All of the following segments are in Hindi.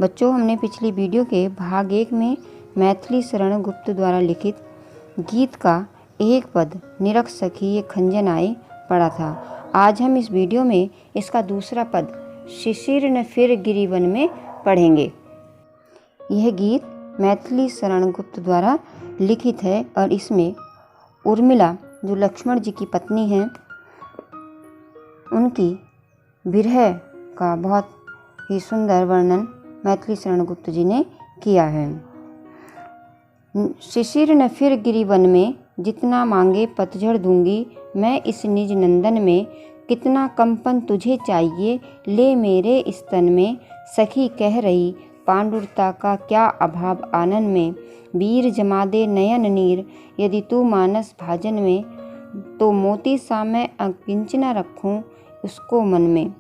बच्चों, हमने पिछली वीडियो के भाग 1 में मैथिली शरण गुप्त द्वारा लिखित गीत का एक पद निरख सखी ये खंजन आए पढ़ा था। आज हम इस वीडियो में इसका दूसरा पद शिशिर न फिर गिरिवन में पढ़ेंगे। यह गीत मैथिली शरण गुप्त द्वारा लिखित है और इसमें उर्मिला जो लक्ष्मण जी की पत्नी हैं उनकी विरह का बहुत ही सुंदर वर्णन मैथिली शरण गुप्त जी ने किया है। शिशिर न फिर गिरिवन में, जितना मांगे पतझड़ दूंगी मैं इस निज नंदन में। कितना कंपन तुझे चाहिए ले मेरे स्तन में। सखी कह रही पांडुरता का क्या अभाव आनन में। वीर जमा दे नयन नीर यदि तू मानस भाजन में। तो मोती सा मैं अकिंचना रखूं उसको मन में।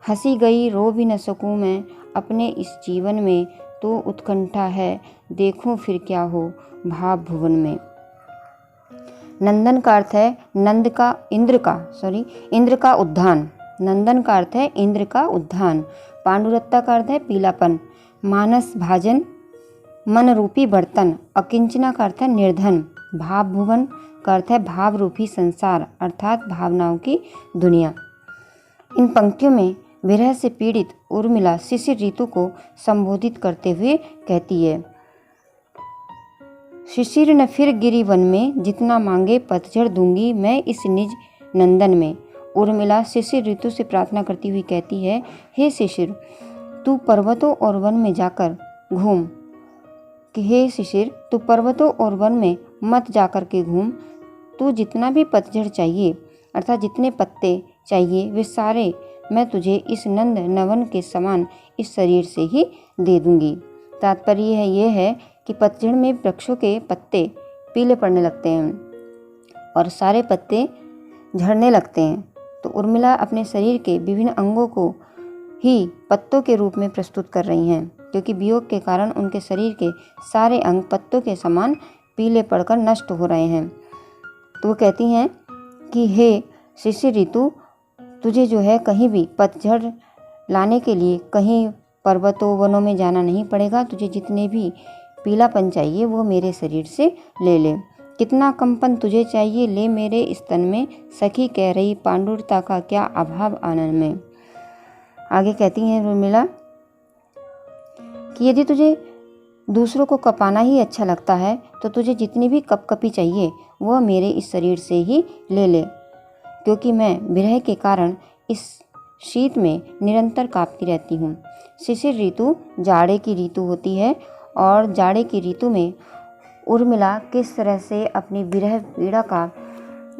हंसी गई रो भी न सकूं मैं अपने इस जीवन में। तो उत्कंठा है देखूं फिर क्या हो भाव भुवन में। नंदन का अर्थ है इंद्र का उद्यान। नंदन का अर्थ है इंद्र का उद्यान। पांडुरत्ता का अर्थ है पीलापन। मानस भाजन मन रूपी बर्तन। अकिंचना का अर्थ है निर्धन। भाव भुवन का अर्थ है भाव रूपी संसार अर्थात भावनाओं की दुनिया। इन पंक्तियों में विरह से पीड़ित उर्मिला शिशिर ऋतु को संबोधित करते हुए कहती है, शिशिर न फिर गिरिवन में, जितना मांगे पतझड़ दूंगी मैं इस निज नंदन में। उर्मिला शिशिर ऋतु से प्रार्थना करती हुई कहती है, हे शिशिर, तू पर्वतों और वन में जाकर घूम। कि हे शिशिर, तू पर्वतों और वन में मत जाकर के घूम। तू जितना भी पतझड़ चाहिए अर्थात जितने पत्ते चाहिए वे सारे मैं तुझे इस नंद नवन के समान इस शरीर से ही दे दूंगी। तात्पर्य यह है कि पतझड़ में वृक्षों के पत्ते पीले पड़ने लगते हैं और सारे पत्ते झड़ने लगते हैं। तो उर्मिला अपने शरीर के विभिन्न अंगों को ही पत्तों के रूप में प्रस्तुत कर रही हैं, क्योंकि वियोग के कारण उनके शरीर के सारे अंग पत्तों के समान पीले पड़कर नष्ट हो रहे हैं। तो वो कहती हैं कि हे शिशिर ऋतु, तुझे जो है कहीं भी पतझड़ लाने के लिए कहीं पर्वतों वनों में जाना नहीं पड़ेगा। तुझे जितने भी पीलापन चाहिए वो मेरे शरीर से ले ले। कितना कंपन तुझे चाहिए ले मेरे स्तन में। सखी कह रही पांडुरता का क्या अभाव आनन में। आगे कहती हैं उर्मिला कि यदि तुझे दूसरों को कपाना ही अच्छा लगता है तो तुझे जितनी भी कपकपी चाहिए वह मेरे इस शरीर से ही ले ले, क्योंकि मैं विरह के कारण इस शीत में निरंतर कांपती रहती हूँ। शिशिर ऋतु जाड़े की ऋतु होती है और जाड़े की ऋतु में उर्मिला किस तरह से अपनी विरह पीड़ा का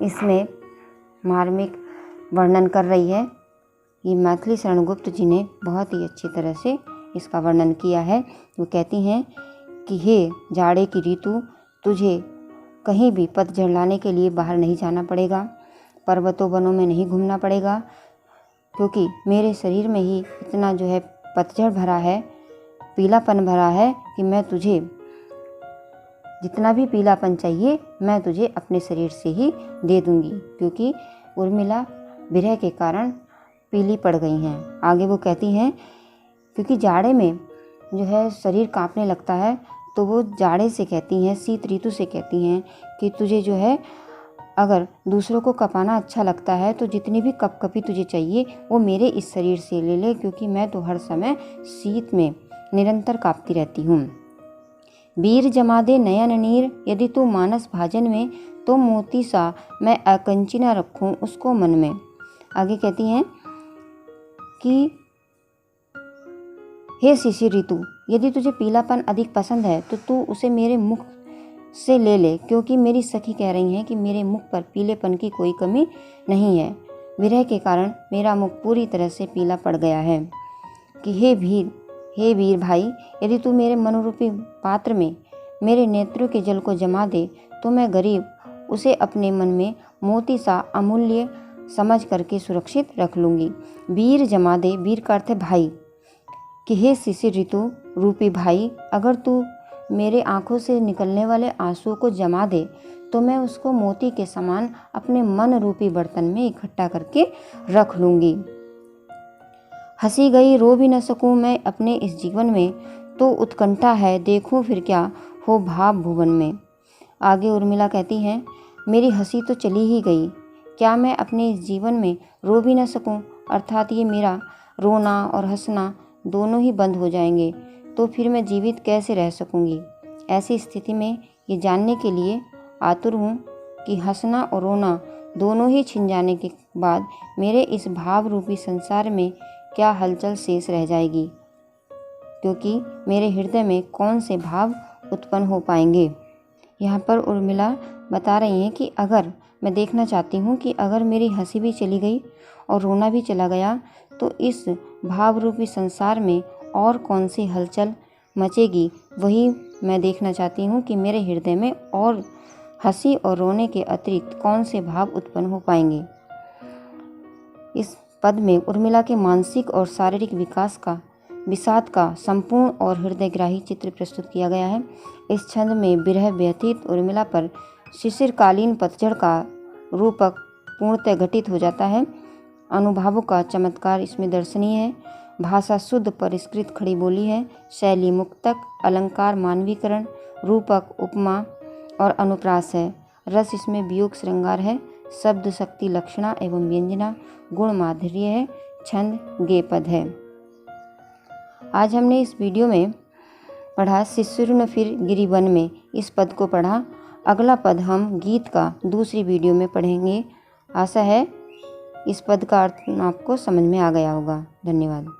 इसमें मार्मिक वर्णन कर रही है, ये मैथिली शरण गुप्त जी ने बहुत ही अच्छी तरह से इसका वर्णन किया है। वो कहती हैं कि हे जाड़े की ऋतु, तुझे कहीं भी पतझड़ लाने के लिए बाहर नहीं जाना पड़ेगा, पर्वतों वनों में नहीं घूमना पड़ेगा, क्योंकि मेरे शरीर में ही इतना जो है पतझड़ भरा है, पीलापन भरा है कि मैं तुझे जितना भी पीलापन चाहिए मैं तुझे अपने शरीर से ही दे दूंगी, क्योंकि उर्मिला विरह के कारण पीली पड़ गई हैं। आगे वो कहती हैं क्योंकि जाड़े में जो है शरीर कांपने लगता है, तो वो जाड़े से कहती हैं, शीत ऋतु से कहती हैं कि तुझे जो है अगर दूसरों को कपाना अच्छा लगता है तो जितनी भी कपकपी तुझे चाहिए वो मेरे इस शरीर से ले ले, क्योंकि मैं तो हर समय शीत में निरंतर कांपती रहती हूँ। वीर जमा दे नयन नीर यदि तू मानस भाजन में। तो मोती सा मैं अकंचना रखूं उसको मन में। आगे कहती हैं कि हे शिशिर ऋतु, यदि तुझे पीलापन अधिक पसंद है तो तू उसे मेरे मुख से ले ले, क्योंकि मेरी सखी कह रही हैं कि मेरे मुख पर पीलेपन की कोई कमी नहीं है। विरह के कारण मेरा मुख पूरी तरह से पीला पड़ गया है। कि हे वीर भाई, यदि तू मेरे मनोरूपी पात्र में मेरे नेत्रों के जल को जमा दे तो मैं गरीब उसे अपने मन में मोती सा अमूल्य समझ करके सुरक्षित रख लूँगी। वीर जमा दे, वीर का अर्थ है भाई। कि हे शिशिर ऋतु रूपी भाई, अगर तू मेरे आँखों से निकलने वाले आंसुओं को जमा दे तो मैं उसको मोती के समान अपने मन रूपी बर्तन में इकट्ठा करके रख लूँगी। हंसी गई रो भी न सकूं मैं अपने इस जीवन में, तो उत्कंठा है देखूं फिर क्या हो भाव भुवन में। आगे उर्मिला कहती हैं, मेरी हंसी तो चली ही गई, क्या मैं अपने इस जीवन में रो भी न सकूं, अर्थात ये मेरा रोना और हंसना दोनों ही बंद हो जाएंगे तो फिर मैं जीवित कैसे रह सकूंगी। ऐसी स्थिति में ये जानने के लिए आतुर हूँ कि हंसना और रोना दोनों ही छिन जाने के बाद मेरे इस भाव रूपी संसार में क्या हलचल शेष रह जाएगी, क्योंकि मेरे हृदय में कौन से भाव उत्पन्न हो पाएंगे। यहाँ पर उर्मिला बता रही हैं कि अगर मैं देखना चाहती हूँ कि अगर मेरी हंसी भी चली गई और रोना भी चला गया तो इस भाव रूपी संसार में और कौन सी हलचल मचेगी। वही मैं देखना चाहती हूँ कि मेरे हृदय में और हंसी और रोने के अतिरिक्त कौन से भाव उत्पन्न हो पाएंगे। इस पद में उर्मिला के मानसिक और शारीरिक विकास का विषाद का संपूर्ण और हृदयग्राही चित्र प्रस्तुत किया गया है। इस छंद में विरह व्यथित उर्मिला पर शिशिरकालीन पतझड़ का रूपक पूर्णतः घटित हो जाता है। अनुभावों का चमत्कार इसमें दर्शनीय है। भाषा शुद्ध परिष्कृत खड़ी बोली है। शैली मुक्तक, अलंकार मानवीकरण, रूपक उपमा और अनुप्रास है। रस इसमें वियोग श्रृंगार है। शब्द शक्ति लक्षणा एवं व्यंजना, गुण माधुर्य है। छंद गेय पद है। आज हमने इस वीडियो में पढ़ा शिशिर न फिर गिरी वन में, इस पद को पढ़ा। अगला पद हम गीत का दूसरी वीडियो में पढ़ेंगे। आशा है इस पद का अर्थ आपको समझ में आ गया होगा। धन्यवाद।